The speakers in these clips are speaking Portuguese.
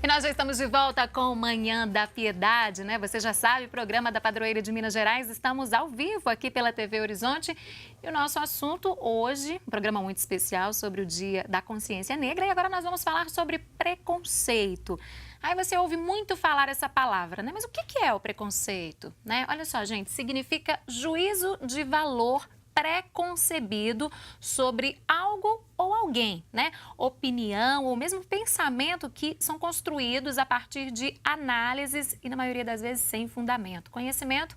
E nós já estamos de volta com o Manhã da Piedade, né? Você já sabe, programa da Padroeira de Minas Gerais. Estamos ao vivo aqui pela TV Horizonte. E o nosso assunto hoje, um programa muito especial sobre o Dia da Consciência Negra. E agora nós vamos falar sobre preconceito. Aí você ouve muito falar essa palavra, né? Mas o que é o preconceito, né? Olha só, gente, significa juízo de valor preconcebido sobre algo ou alguém, né? Opinião ou mesmo pensamento que são construídos a partir de análises e, na maioria das vezes, sem fundamento, conhecimento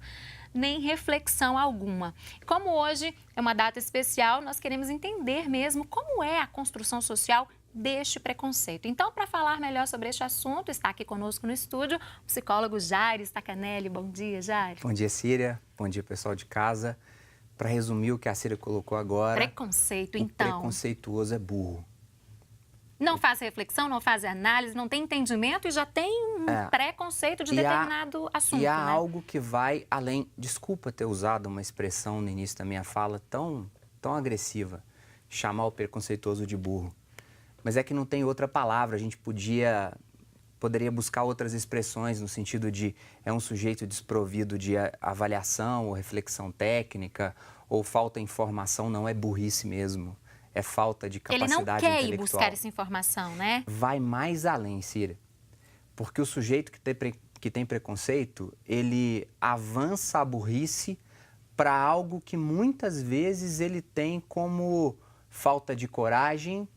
nem reflexão alguma. Como hoje é uma data especial, nós queremos entender mesmo como é a construção social deste preconceito. Então, para falar melhor sobre este assunto, está aqui conosco no estúdio o psicólogo Jair Stacanelli. Bom dia, Jair. Bom dia, Síria. Bom dia, pessoal de casa. Para resumir o que a Síria colocou agora... Preconceito, então. O preconceituoso é burro. Não faz reflexão, não faz análise, não tem entendimento e já tem um preconceito de determinado assunto. E há né? algo que vai além... Desculpa ter usado uma expressão no início da minha fala tão agressiva, chamar o preconceituoso de burro. Mas é que não tem outra palavra, a gente poderia buscar outras expressões no sentido de é um sujeito desprovido de avaliação ou reflexão técnica ou falta de informação, não é burrice mesmo, é falta de capacidade intelectual. Ele não quer ir buscar essa informação, né? Vai mais além, Cira, porque o sujeito que tem preconceito, ele avança a burrice para algo que muitas vezes ele tem como falta de coragem,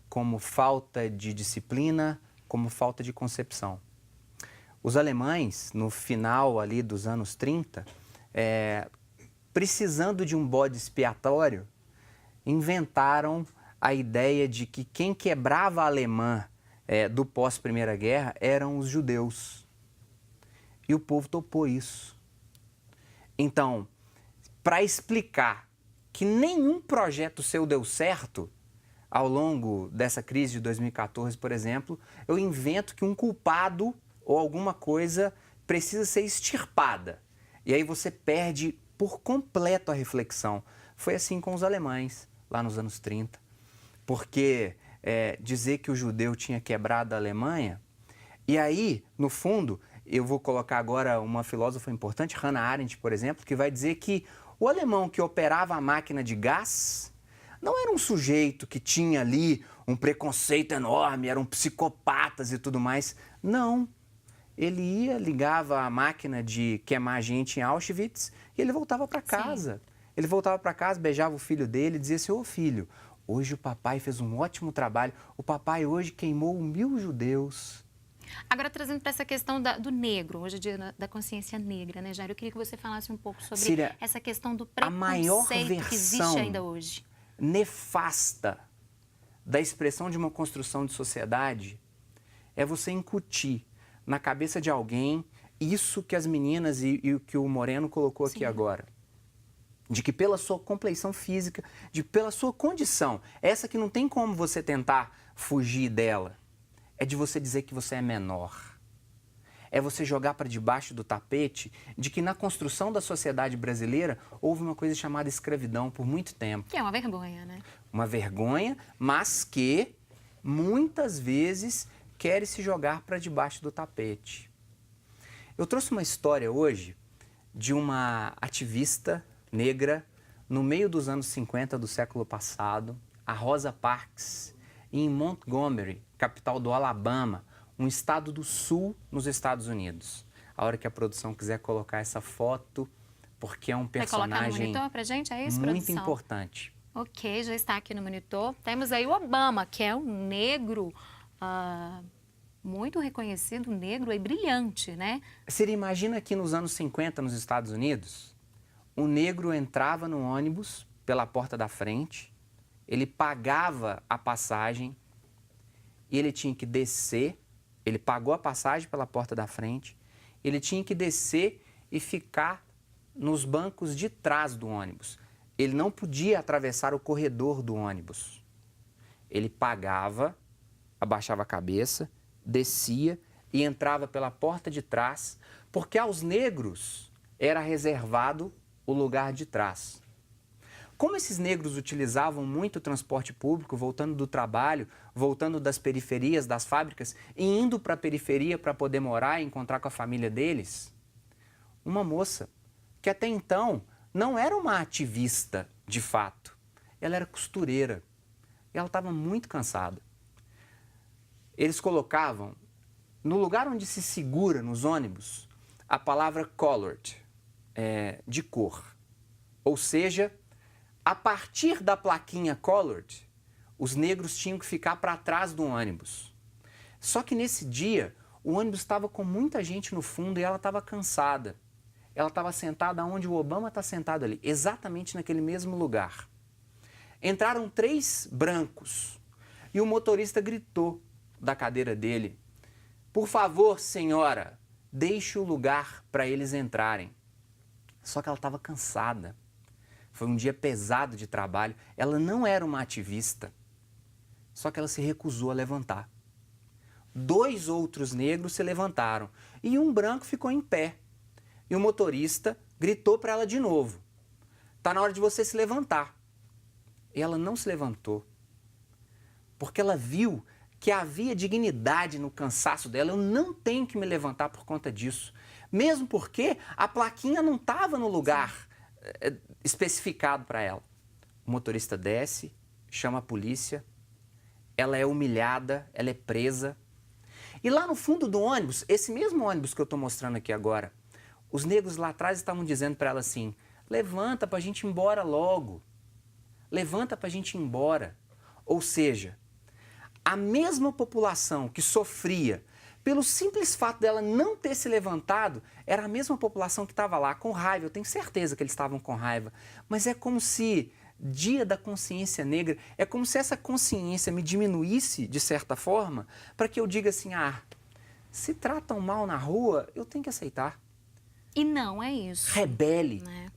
como falta de disciplina, como falta de concepção. Os alemães, no final ali dos anos 30, precisando de um bode expiatório, inventaram a ideia de que quem quebrava a alemã do pós-Primeira Guerra eram os judeus. E o povo topou isso. Então, para explicar que nenhum projeto seu deu certo, ao longo dessa crise de 2014, por exemplo, eu invento que um culpado ou alguma coisa precisa ser extirpada. E aí você perde por completo a reflexão. Foi assim com os alemães, lá nos anos 30. Porque dizer que o judeu tinha quebrado a Alemanha... E aí, no fundo, eu vou colocar agora uma filósofa importante, Hannah Arendt, por exemplo, que vai dizer que o alemão que operava a máquina de gás... não era um sujeito que tinha ali um preconceito enorme, eram psicopatas e tudo mais. Não. Ele ia, ligava a máquina de queimar gente em Auschwitz e ele voltava para casa. Sim. Ele voltava para casa, beijava o filho dele e dizia assim, ô filho, hoje o papai fez um ótimo trabalho. O papai hoje queimou 1000 judeus. Agora, trazendo para essa questão do negro, hoje é dia da consciência negra, né, Jair? Eu queria que você falasse um pouco sobre Síria, essa questão do a maior preconceito que existe ainda hoje. Nefasta da expressão de uma construção de sociedade é você incutir na cabeça de alguém isso que as meninas e o que o Moreno colocou aqui agora. De que pela sua compleição física, pela sua condição, essa que não tem como você tentar fugir dela, é de você dizer que você é menor. É você jogar para debaixo do tapete de que na construção da sociedade brasileira houve uma coisa chamada escravidão por muito tempo. Que é uma vergonha, né? Uma vergonha, mas que muitas vezes quer se jogar para debaixo do tapete. Eu trouxe uma história hoje de uma ativista negra no meio dos anos 50 do século passado, a Rosa Parks, em Montgomery, capital do Alabama, um estado do sul nos Estados Unidos. A hora que a produção quiser colocar essa foto, porque é um personagem vai colocar no monitor pra gente? É isso, muito produção? Importante. Ok, já está aqui no monitor. Temos aí o Obama, que é um negro muito reconhecido, negro e brilhante, né? Você imagina que nos anos 50, nos Estados Unidos, um negro entrava no ônibus pela porta da frente, ele pagava a passagem e ele tinha que descer. Ele pagou a passagem pela porta da frente, ele tinha que descer e ficar nos bancos de trás do ônibus. Ele não podia atravessar o corredor do ônibus. Ele pagava, abaixava a cabeça, descia e entrava pela porta de trás, porque aos negros era reservado o lugar de trás. Como esses negros utilizavam muito o transporte público, voltando do trabalho, voltando das periferias, das fábricas, e indo para a periferia para poder morar e encontrar com a família deles, uma moça que até então não era uma ativista de fato, ela era costureira e ela estava muito cansada. Eles colocavam, no lugar onde se segura nos ônibus, a palavra colored, de cor. Ou seja, a partir da plaquinha colored, os negros tinham que ficar para trás do ônibus. Só que nesse dia, o ônibus estava com muita gente no fundo e ela estava cansada. Ela estava sentada onde o Obama está sentado ali, exatamente naquele mesmo lugar. Entraram 3 brancos e o motorista gritou da cadeira dele: "Por favor, senhora, deixe o lugar para eles entrarem." Só que ela estava cansada. Foi um dia pesado de trabalho. Ela não era uma ativista. Só que ela se recusou a levantar. 2 outros negros se levantaram e um branco ficou em pé. E o motorista gritou para ela de novo: "Tá na hora de você se levantar." E ela não se levantou. Porque ela viu que havia dignidade no cansaço dela. Eu não tenho que me levantar por conta disso. Mesmo porque a plaquinha não estava no lugar especificado para ela. O motorista desce, chama a polícia, ela é humilhada, ela é presa. E lá no fundo do ônibus, esse mesmo ônibus que eu estou mostrando aqui agora, os negros lá atrás estavam dizendo para ela assim: "Levanta para a gente ir embora logo. Levanta para a gente ir embora." Ou seja, a mesma população que sofria pelo simples fato dela não ter se levantado, era a mesma população que estava lá com raiva. Eu tenho certeza que eles estavam com raiva. Mas é como se, dia da consciência negra, é como se essa consciência me diminuísse, de certa forma, para que eu diga assim: se tratam mal na rua, eu tenho que aceitar. E não é isso. Rebele. Né?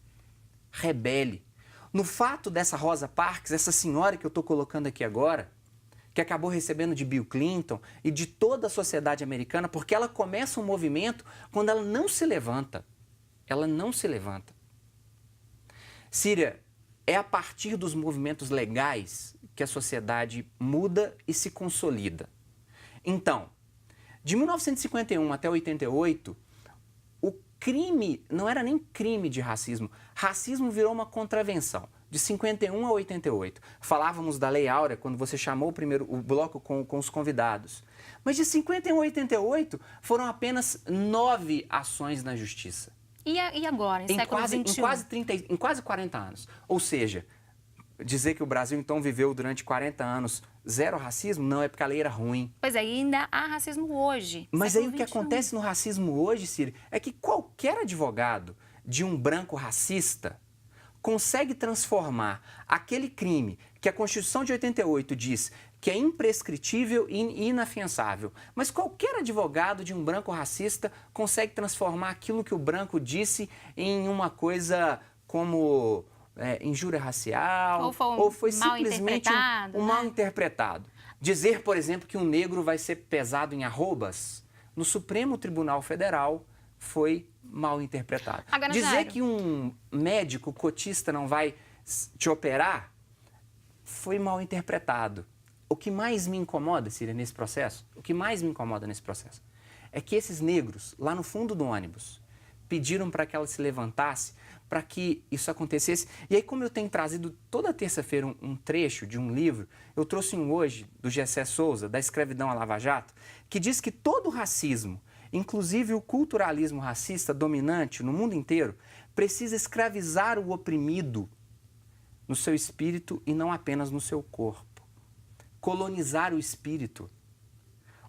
Rebele. No fato dessa Rosa Parks, essa senhora que eu estou colocando aqui agora, que acabou recebendo de Bill Clinton e de toda a sociedade americana, porque ela começa um movimento quando ela não se levanta. Ela não se levanta. Síria, é a partir dos movimentos legais que a sociedade muda e se consolida. Então, de 1951 até 88, o crime não era nem crime de racismo. Racismo virou uma contravenção. De 51 a 88. Falávamos da Lei Áurea quando você chamou o bloco com os convidados. Mas de 51 a 88 foram apenas 9 ações na justiça. E agora, em século XXI? Em quase 40 anos. Ou seja, dizer que o Brasil então viveu durante 40 anos zero racismo, não, é porque a lei era ruim. Pois é, ainda há racismo hoje. Mas aí o que acontece no racismo hoje, Círio, é que qualquer advogado de um branco racista consegue transformar aquele crime que a Constituição de 88 diz que é imprescritível e inafiançável, mas qualquer advogado de um branco racista consegue transformar aquilo que o branco disse em uma coisa como injúria racial, ou foi simplesmente um mal interpretado. Dizer, por exemplo, que um negro vai ser pesado em arrobas, no Supremo Tribunal Federal foi mal interpretado. Agora, dizer Jairo, que um médico cotista não vai te operar foi mal interpretado. O que mais me incomoda, Síria, nesse processo, é que esses negros, lá no fundo do ônibus, pediram para que ela se levantasse, para que isso acontecesse. E aí, como eu tenho trazido toda terça-feira um trecho de um livro, eu trouxe um hoje, do Gessé Souza, Da Escravidão à Lava Jato, que diz que todo racismo, inclusive o culturalismo racista dominante no mundo inteiro, precisa escravizar o oprimido no seu espírito e não apenas no seu corpo. Colonizar o espírito.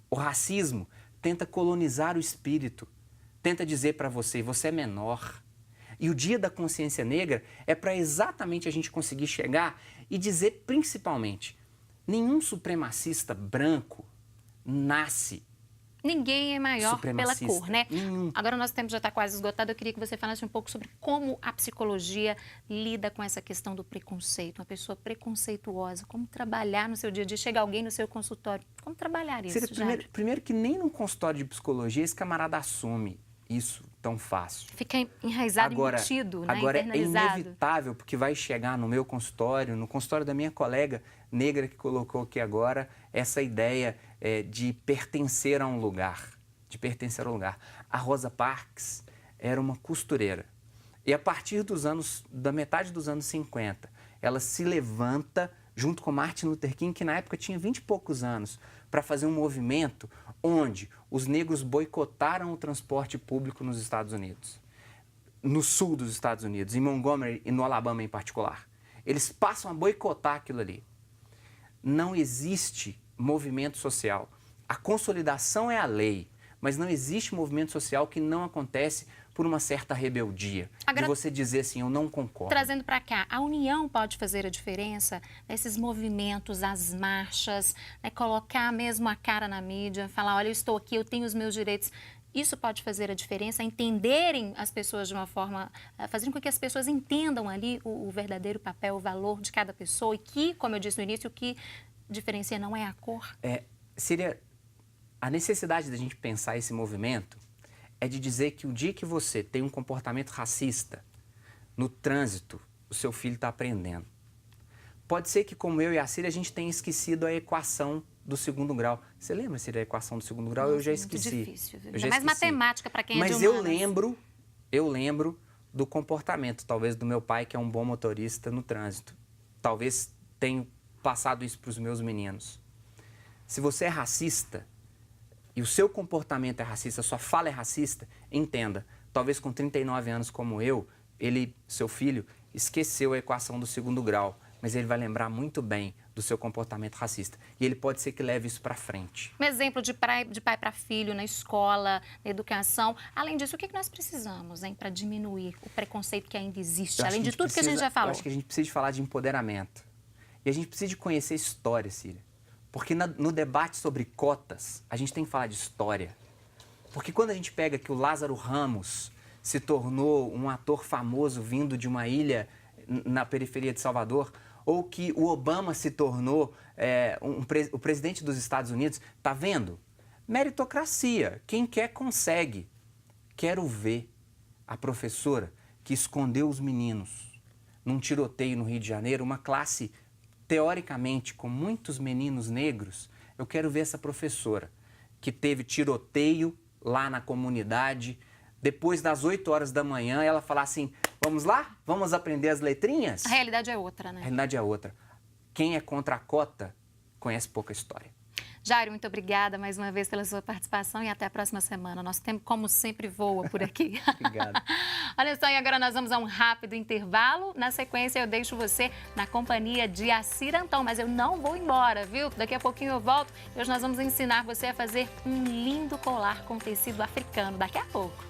O racismo tenta colonizar o espírito, tenta dizer para você é menor. E o Dia da Consciência Negra é para exatamente a gente conseguir chegar e dizer principalmente, nenhum supremacista branco nasce. Ninguém é maior pela cor, né? Nenhum. Agora o nosso tempo já está quase esgotado. Eu queria que você falasse um pouco sobre como a psicologia lida com essa questão do preconceito. Uma pessoa preconceituosa, como trabalhar no seu dia a dia. Chega alguém no seu consultório, como trabalhar isso? Primeiro que nem num consultório de psicologia esse camarada assume isso tão fácil. Fica enraizado, embutido, né? Agora é Internalizado. inevitável, porque vai chegar no meu consultório, no consultório da minha colega negra que colocou aqui agora, essa ideia de pertencer a um lugar, A Rosa Parks era uma costureira. E a partir da metade dos anos 50, ela se levanta junto com Martin Luther King, que na época tinha 20 e poucos anos, para fazer um movimento onde os negros boicotaram o transporte público nos Estados Unidos, no sul dos Estados Unidos, em Montgomery e no Alabama em particular. Eles passam a boicotar aquilo ali. Não existe movimento social. A consolidação é a lei, mas não existe movimento social que não acontece por uma certa rebeldia. Agora, de você dizer assim, eu não concordo. Trazendo para cá, a união pode fazer a diferença nesses movimentos, as marchas, né, colocar mesmo a cara na mídia, falar, olha, eu estou aqui, eu tenho os meus direitos. Isso pode fazer a diferença, entenderem as pessoas de uma forma, fazendo com que as pessoas entendam ali o verdadeiro papel, o valor de cada pessoa e que, como eu disse no início, o que diferencia não é a cor. Seria a necessidade da gente pensar esse movimento é de dizer que o dia que você tem um comportamento racista no trânsito, o seu filho está aprendendo. Pode ser que, como eu e a Cília, a gente tenha esquecido a equação do segundo grau. Você lembra, Cília, a equação do segundo grau? Nossa, eu já esqueci. Muito difícil, viu? Ainda mais matemática para quem é de humanas. Mas eu lembro do comportamento, talvez, do meu pai, que é um bom motorista no trânsito. Talvez tenha passado isso para os meus meninos. Se você é racista e o seu comportamento é racista, a sua fala é racista, entenda, talvez com 39 anos como eu, seu filho, esqueceu a equação do segundo grau, mas ele vai lembrar muito bem do seu comportamento racista. E ele pode ser que leve isso para frente. Um exemplo de pai para filho na escola, na educação. Além disso, o que nós precisamos para diminuir o preconceito que ainda existe? Além de tudo que a gente já falou. Eu acho que a gente precisa de falar de empoderamento. E a gente precisa de conhecer história, Cília. Porque no debate sobre cotas, a gente tem que falar de história. Porque quando a gente pega que o Lázaro Ramos se tornou um ator famoso vindo de uma ilha na periferia de Salvador, ou que o Obama se tornou o presidente dos Estados Unidos, tá vendo? Meritocracia. Quem quer, consegue. Quero ver a professora que escondeu os meninos num tiroteio no Rio de Janeiro, uma classe teoricamente, com muitos meninos negros, eu quero ver essa professora que teve tiroteio lá na comunidade, depois das 8 horas da manhã, ela falar assim, vamos lá? Vamos aprender as letrinhas? A realidade é outra, né? A realidade é outra. Quem é contra a cota conhece pouca história. Jairo, muito obrigada mais uma vez pela sua participação e até a próxima semana. Nosso tempo, como sempre, voa por aqui. Obrigado. Olha só, e agora nós vamos a um rápido intervalo. Na sequência, eu deixo você na companhia de Assir Antão, mas eu não vou embora, viu? Daqui a pouquinho eu volto e hoje nós vamos ensinar você a fazer um lindo colar com tecido africano. Daqui a pouco.